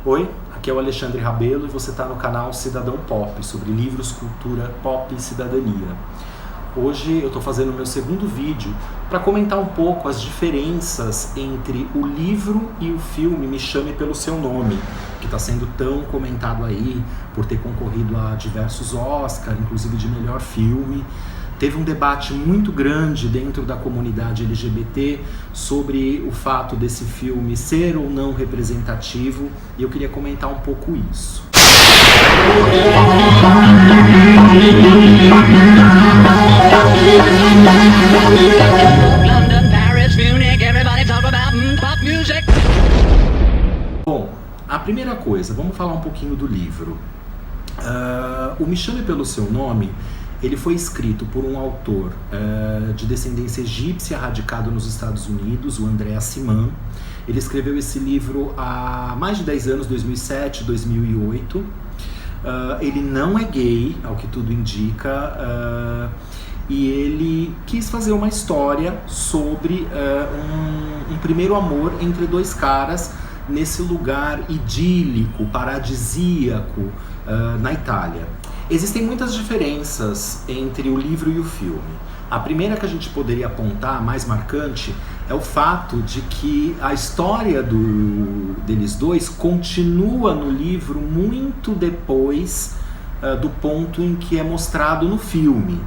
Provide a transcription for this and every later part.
Oi, aqui é o Alexandre Rabelo e você está no canal Cidadão Pop, sobre livros, cultura, pop e cidadania. Hoje eu estou fazendo o meu segundo vídeo para comentar um pouco as diferenças entre o livro e o filme Me Chame Pelo Seu Nome, que está sendo tão comentado aí por ter concorrido a diversos Oscars, inclusive de melhor filme. Teve um debate muito grande dentro da comunidade LGBT sobre o fato desse filme ser ou não representativo, e eu queria comentar um pouco isso. Bom, a primeira coisa, vamos falar um pouquinho do livro. O Me Chame Pelo Seu Nome, ele foi escrito por um autor de descendência egípcia radicado nos Estados Unidos, o André Aciman. Ele escreveu esse livro há mais de 10 anos, 2007, 2008. Ele não é gay, ao que tudo indica, e ele quis fazer uma história sobre um primeiro amor entre dois caras nesse lugar idílico, paradisíaco, na Itália. Existem muitas diferenças entre o livro e o filme. A primeira que a gente poderia apontar, a mais marcante, é o fato de que a história deles dois continua no livro muito depois do ponto em que é mostrado no filme.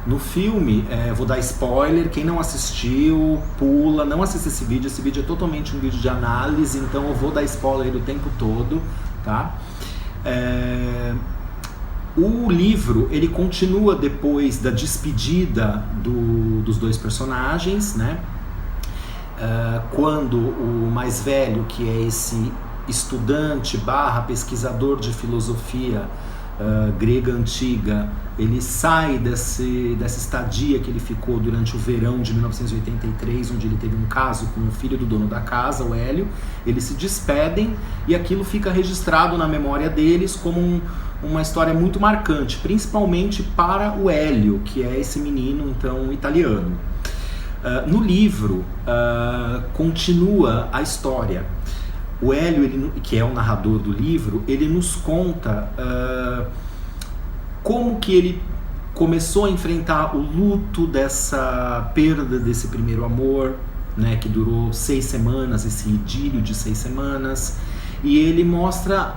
No filme, vou dar spoiler, quem não assistiu, pula, não assista esse vídeo é totalmente um vídeo de análise, então eu vou dar spoiler o tempo todo, tá? O livro, ele continua depois da despedida dos dois personagens, né? Quando o mais velho, que é esse estudante / pesquisador de filosofia grega antiga, ele sai dessa estadia que ele ficou durante o verão de 1983, onde ele teve um caso com o filho do dono da casa, o Hélio. Eles se despedem e aquilo fica registrado na memória deles como uma história muito marcante, principalmente para o Hélio, que é esse menino, então, italiano. No livro, continua a história. O Hélio, que é o narrador do livro, ele nos conta como que ele começou a enfrentar o luto dessa perda desse primeiro amor, né, que durou 6 semanas, esse idílio de 6 semanas, e ele mostra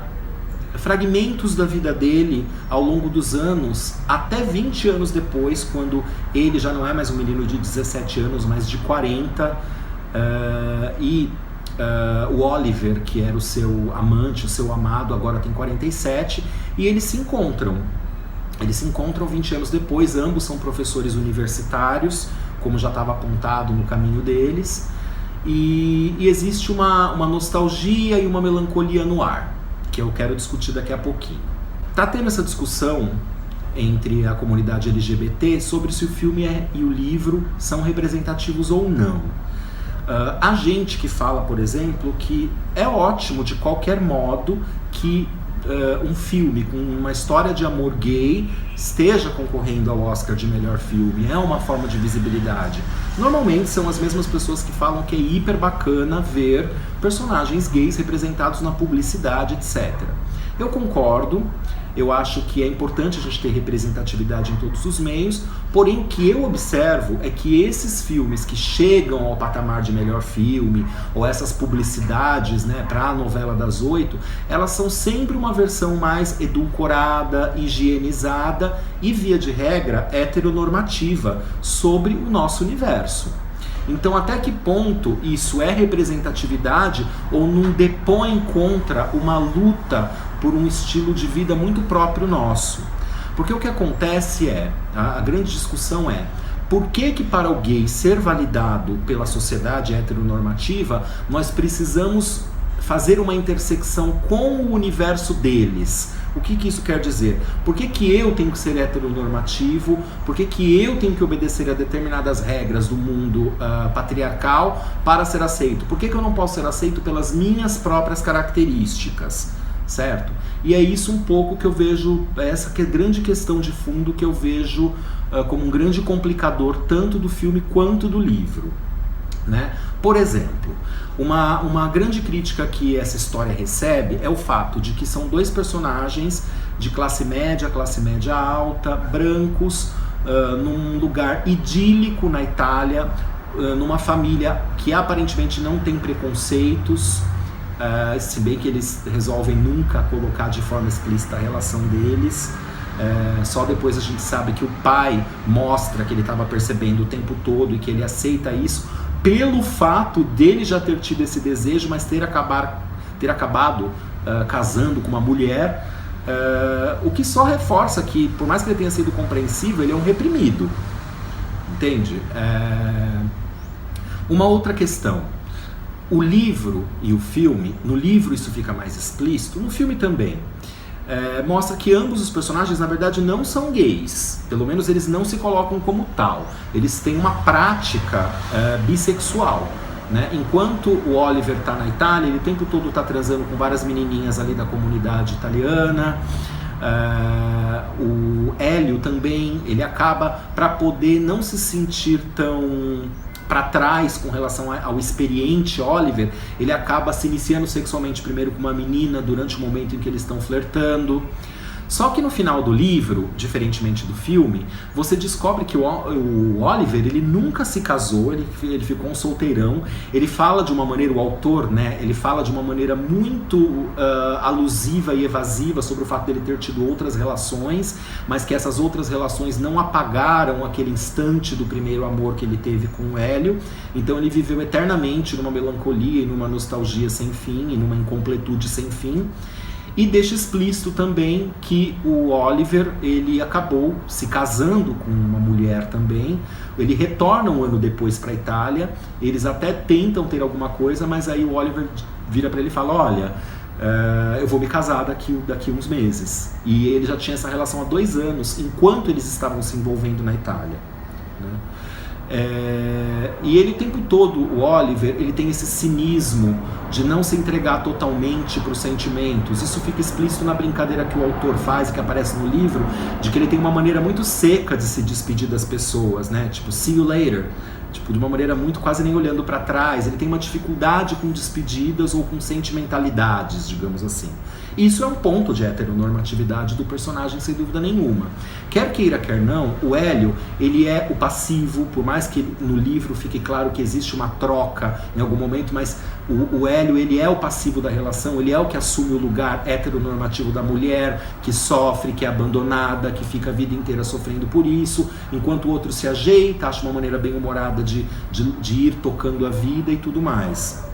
fragmentos da vida dele ao longo dos anos, até 20 anos depois, quando ele já não é mais um menino de 17 anos, mas de 40, o Oliver, que era o seu amante, o seu amado, agora tem 47, e eles se encontram 20 anos depois. Ambos são professores universitários, como já estava apontado no caminho deles, e existe uma nostalgia e uma melancolia no ar, que eu quero discutir daqui a pouquinho. Tá tendo essa discussão entre a comunidade LGBT sobre se o filme e o livro são representativos ou não. Há gente que fala, por exemplo, que é ótimo de qualquer modo que um filme com uma história de amor gay esteja concorrendo ao Oscar de melhor filme, é uma forma de visibilidade. Normalmente são as mesmas pessoas que falam que é hiper bacana ver personagens gays representados na publicidade, etc. Eu concordo, eu acho que é importante a gente ter representatividade em todos os meios, porém o que eu observo é que esses filmes que chegam ao patamar de melhor filme, ou essas publicidades, né, para a novela das 8, elas são sempre uma versão mais edulcorada, higienizada e, via de regra, heteronormativa sobre o nosso universo. Então, até que ponto isso é representatividade ou não depõe contra uma luta por um estilo de vida muito próprio nosso? Porque o que acontece a grande discussão é, por que para o gay ser validado pela sociedade heteronormativa, nós precisamos fazer uma intersecção com o universo deles? O que isso quer dizer? Por que eu tenho que ser heteronormativo? Por que eu tenho que obedecer a determinadas regras do mundo patriarcal para ser aceito? Por que eu não posso ser aceito pelas minhas próprias características? Certo? E é isso um pouco que eu vejo, essa que é a grande questão de fundo que eu vejo como um grande complicador tanto do filme quanto do livro. né? Por exemplo, uma grande crítica que essa história recebe é o fato de que são dois personagens de classe média alta, brancos, num lugar idílico na Itália, numa família que aparentemente não tem preconceitos, se bem que eles resolvem nunca colocar de forma explícita a relação deles. Só depois a gente sabe que o pai mostra que ele estava percebendo o tempo todo e que ele aceita isso pelo fato dele já ter tido esse desejo, mas ter acabado casando com uma mulher, o que só reforça que, por mais que ele tenha sido compreensível, ele é um reprimido, entende? Uma outra questão, o livro e o filme, no livro isso fica mais explícito, no filme também, mostra que ambos os personagens na verdade não são gays, pelo menos eles não se colocam como tal, eles têm uma prática bissexual, né? Enquanto o Oliver está na Itália, ele o tempo todo está transando com várias menininhas ali da comunidade italiana. O Hélio também, ele acaba, para poder não se sentir tão para trás com relação ao experiente Oliver, ele acaba se iniciando sexualmente primeiro com uma menina durante o momento em que eles estão flertando. Só que no final do livro, diferentemente do filme, você descobre que o Oliver, ele nunca se casou, ele ficou um solteirão. Ele fala de uma maneira, o autor, né, ele fala de uma maneira muito alusiva e evasiva sobre o fato dele ter tido outras relações, mas que essas outras relações não apagaram aquele instante do primeiro amor que ele teve com o Hélio. Então ele viveu eternamente numa melancolia e numa nostalgia sem fim e numa incompletude sem fim. E deixa explícito também que o Oliver, ele acabou se casando com uma mulher também. Ele retorna um ano depois para a Itália, eles até tentam ter alguma coisa, mas aí o Oliver vira para ele e fala, olha, eu vou me casar daqui uns meses. E ele já tinha essa relação há 2 anos, enquanto eles estavam se envolvendo na Itália, né? E ele o tempo todo, o Oliver, ele tem esse cinismo de não se entregar totalmente para os sentimentos. Isso fica explícito na brincadeira que o autor faz, que aparece no livro, de que ele tem uma maneira muito seca de se despedir das pessoas, né? Tipo, see you later. Tipo, de uma maneira muito quase nem olhando para trás. Ele tem uma dificuldade com despedidas ou com sentimentalidades, digamos assim. Isso é um ponto de heteronormatividade do personagem, sem dúvida nenhuma. Quer queira, quer não, o Hélio, ele é o passivo, por mais que no livro fique claro que existe uma troca em algum momento, mas o Hélio, ele é o passivo da relação, ele é o que assume o lugar heteronormativo da mulher, que sofre, que é abandonada, que fica a vida inteira sofrendo por isso, enquanto o outro se ajeita, acha uma maneira bem humorada de ir tocando a vida e tudo mais.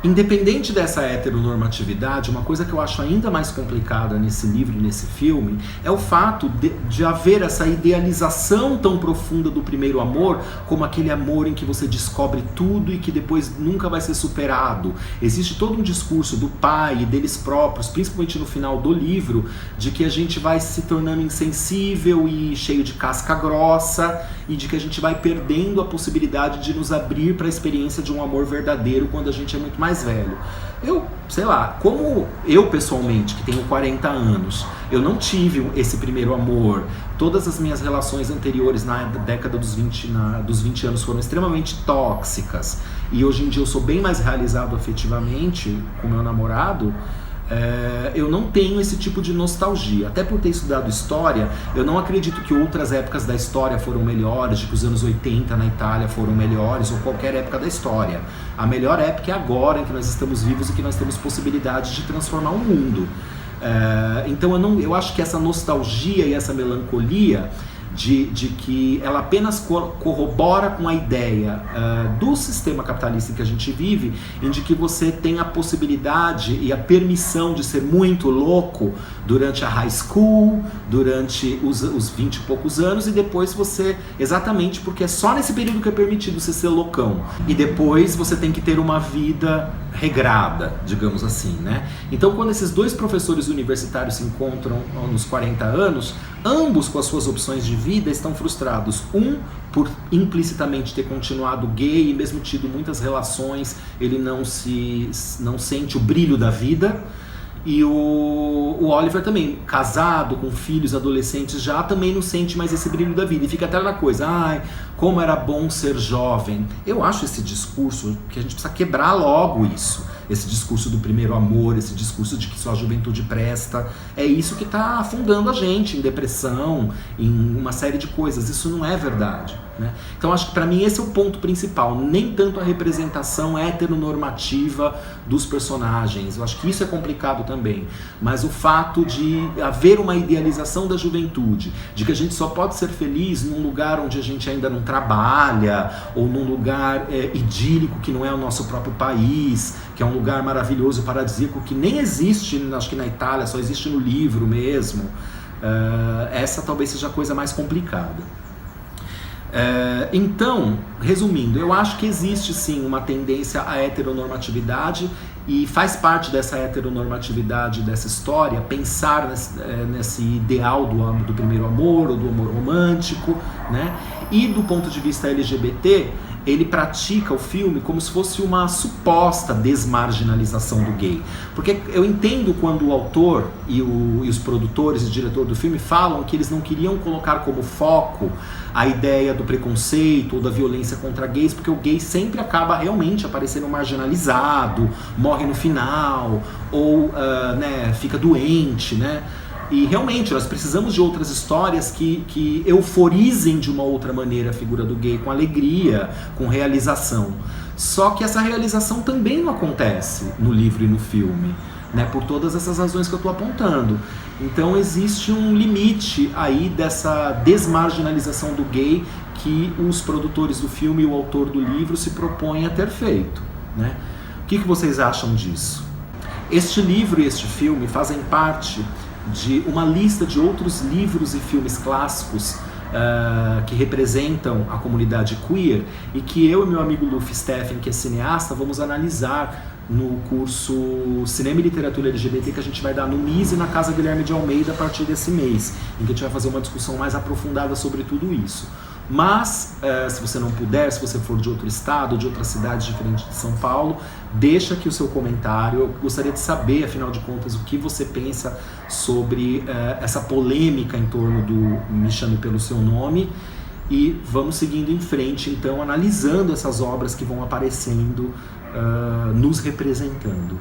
Independente dessa heteronormatividade, uma coisa que eu acho ainda mais complicada nesse livro e nesse filme é o fato de haver essa idealização tão profunda do primeiro amor, como aquele amor em que você descobre tudo e que depois nunca vai ser superado. Existe todo um discurso do pai e deles próprios, principalmente no final do livro, de que a gente vai se tornando insensível e cheio de casca grossa, e de que a gente vai perdendo a possibilidade de nos abrir para a experiência de um amor verdadeiro quando a gente é muito mais velho. Eu, sei lá, como eu pessoalmente, que tenho 40 anos, eu não tive esse primeiro amor, todas as minhas relações anteriores na década dos 20 anos foram extremamente tóxicas, e hoje em dia eu sou bem mais realizado afetivamente com meu namorado, eu não tenho esse tipo de nostalgia. Até por ter estudado história, eu não acredito que outras épocas da história foram melhores, de que os anos 80 na Itália foram melhores, ou qualquer época da história. A melhor época é agora, em que nós estamos vivos e que nós temos possibilidade de transformar o mundo. Então eu acho que essa nostalgia e essa melancolia de que ela apenas corrobora com a ideia do sistema capitalista em que a gente vive, em de que você tem a possibilidade e a permissão de ser muito louco durante a high school, durante os 20 e poucos anos, e depois você, exatamente porque é só nesse período que é permitido você ser loucão, e depois você tem que ter uma vida regrada, digamos assim, né? Então, quando esses dois professores universitários se encontram nos 40 anos, ambos com as suas opções de vida estão frustrados. Um por implicitamente ter continuado gay e mesmo tido muitas relações, ele não sente o brilho da vida, E o Oliver também, casado, com filhos, adolescentes já, também não sente mais esse brilho da vida. E fica até na coisa, ai, como era bom ser jovem. Eu acho esse discurso que a gente precisa quebrar logo isso. Esse discurso do primeiro amor, esse discurso de que só a juventude presta. É isso que está afundando a gente em depressão, em uma série de coisas. Isso não é verdade, né? Então acho que para mim esse é o ponto principal. Nem tanto a representação heteronormativa dos personagens. Eu acho que isso é complicado também. Mas o fato de haver uma idealização da juventude, de que a gente só pode ser feliz num lugar onde a gente ainda não trabalha, ou num lugar idílico que não é o nosso próprio país, que é um lugar maravilhoso, paradisíaco, que nem existe, acho que na Itália, só existe no livro mesmo. Essa talvez seja a coisa mais complicada. Então, resumindo, eu acho que existe sim uma tendência à heteronormatividade e faz parte dessa heteronormatividade dessa história pensar nesse ideal do primeiro amor ou do amor romântico, né? E do ponto de vista LGBT, ele pratica o filme como se fosse uma suposta desmarginalização do gay. Porque eu entendo quando o autor e os produtores e diretor do filme falam que eles não queriam colocar como foco a ideia do preconceito ou da violência contra gays, porque o gay sempre acaba realmente aparecendo marginalizado, morre no final, ou fica doente, né? E realmente nós precisamos de outras histórias que euforizem de uma outra maneira a figura do gay, com alegria, com realização. Só que essa realização também não acontece no livro e no filme, né, por todas essas razões que eu estou apontando. Então existe um limite aí dessa desmarginalização do gay que os produtores do filme e o autor do livro se propõem a ter feito, né? O que vocês acham disso? Este livro e este filme fazem parte de uma lista de outros livros e filmes clássicos que representam a comunidade queer e que eu e meu amigo Luffy Steffen, que é cineasta, vamos analisar no curso Cinema e Literatura LGBT que a gente vai dar no MIS e na Casa Guilherme de Almeida a partir desse mês, em que a gente vai fazer uma discussão mais aprofundada sobre tudo isso. Mas, se você não puder, se você for de outro estado, de outra cidade diferente de São Paulo, deixa aqui o seu comentário. Eu gostaria de saber, afinal de contas, o que você pensa sobre essa polêmica em torno do Me Chame Pelo Seu Nome. E vamos seguindo em frente, então, analisando essas obras que vão aparecendo, nos representando.